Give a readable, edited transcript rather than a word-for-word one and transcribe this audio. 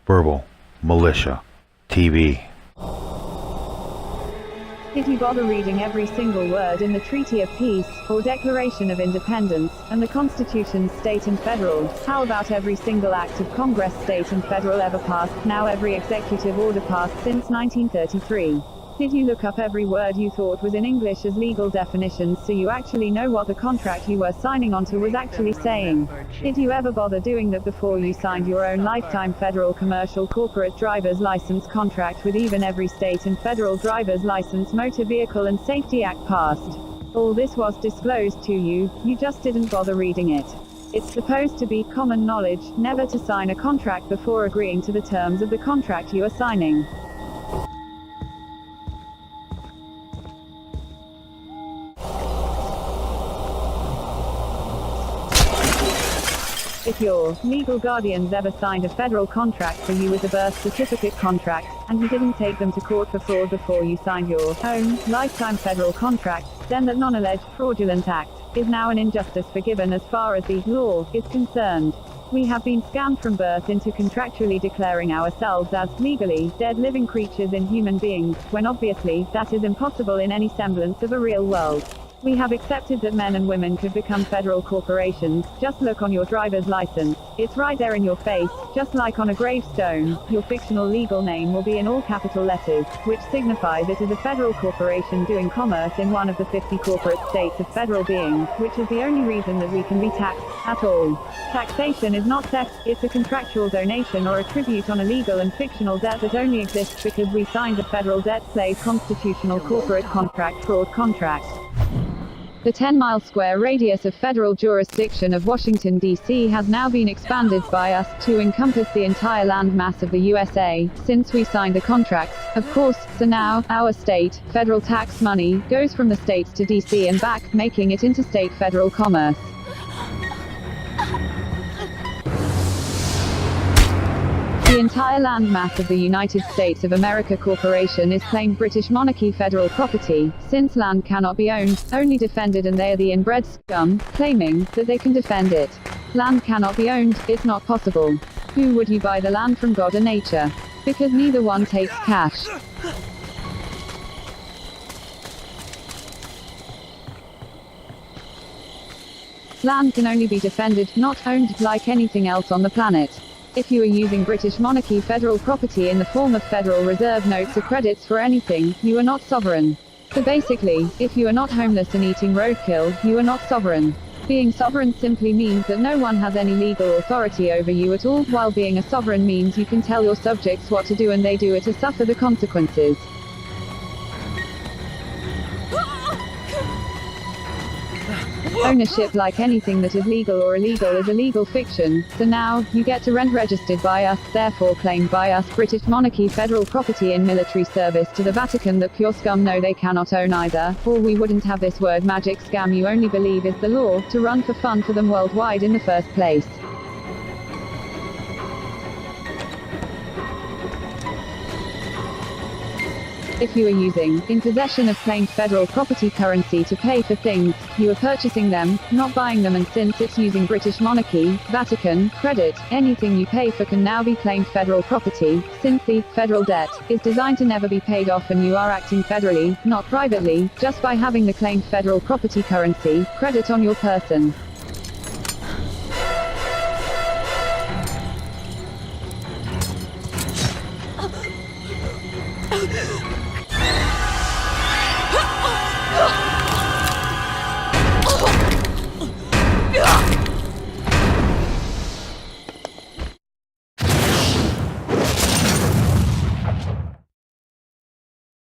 Verbal, militia, TV. Did you bother reading every single word in the Treaty of Peace, or Declaration of Independence, and the Constitutions state and federal? How about every single act of Congress state and federal ever passed, now every executive order passed since 1933? Did you look up every word you thought was in English as legal definitions so you actually know what the contract you were signing onto was actually saying? Did you ever bother doing that before you signed your own lifetime federal commercial corporate driver's license contract with even every state and federal driver's license motor vehicle and safety act passed? All this was disclosed to you, you just didn't bother reading it. It's supposed to be common knowledge, never to sign a contract before agreeing to the terms of the contract you are signing. If your legal guardians ever signed a federal contract for you with a birth certificate contract, and you didn't take them to court for fraud before you signed your own lifetime federal contract, then that non-alleged fraudulent act is now an injustice forgiven as far as the law is concerned. We have been scammed from birth into contractually declaring ourselves as legally dead living creatures in human beings, when obviously that is impossible in any semblance of a real world. We have accepted that men and women could become federal corporations. Just look on your driver's license. It's right there in your face, just like on a gravestone. Your fictional legal name will be in all capital letters, which signifies it is a federal corporation doing commerce in one of the 50 corporate states of federal being, which is the only reason that we can be taxed at all. Taxation is not theft, it's a contractual donation or a tribute on a legal and fictional debt that only exists because we signed a federal debt slave constitutional corporate contract fraud contract. The 10-mile square radius of federal jurisdiction of Washington, D.C. has now been expanded by us to encompass the entire landmass of the USA, since we signed the contracts, of course, so now, our state, federal tax money, goes from the states to D.C. and back, making it interstate federal commerce. The entire landmass of the United States of America Corporation is claimed British monarchy federal property, since land cannot be owned, only defended, and they are the inbred scum, claiming that they can defend it. Land cannot be owned, it's not possible. Who would you buy the land from, God or nature? Because neither one takes cash. Land can only be defended, not owned, like anything else on the planet. If you are using British monarchy federal property in the form of Federal Reserve notes or credits for anything, you are not sovereign. So basically, if you are not homeless and eating roadkill, you are not sovereign. Being sovereign simply means that no one has any legal authority over you at all, while being a sovereign means you can tell your subjects what to do and they do it or suffer the consequences. Ownership, like anything that is legal or illegal, is a legal fiction, so now, you get to rent registered by us, therefore claimed by us, British monarchy federal property in military service to the Vatican that pure scum know they cannot own either, or we wouldn't have this word magic scam you only believe is the law, to run for fun for them worldwide in the first place. If you are using, in possession of claimed federal property currency to pay for things, you are purchasing them, not buying them, and since it's using British monarchy, Vatican, credit, anything you pay for can now be claimed federal property, since the federal debt is designed to never be paid off and you are acting federally, not privately, just by having the claimed federal property currency, credit on your person.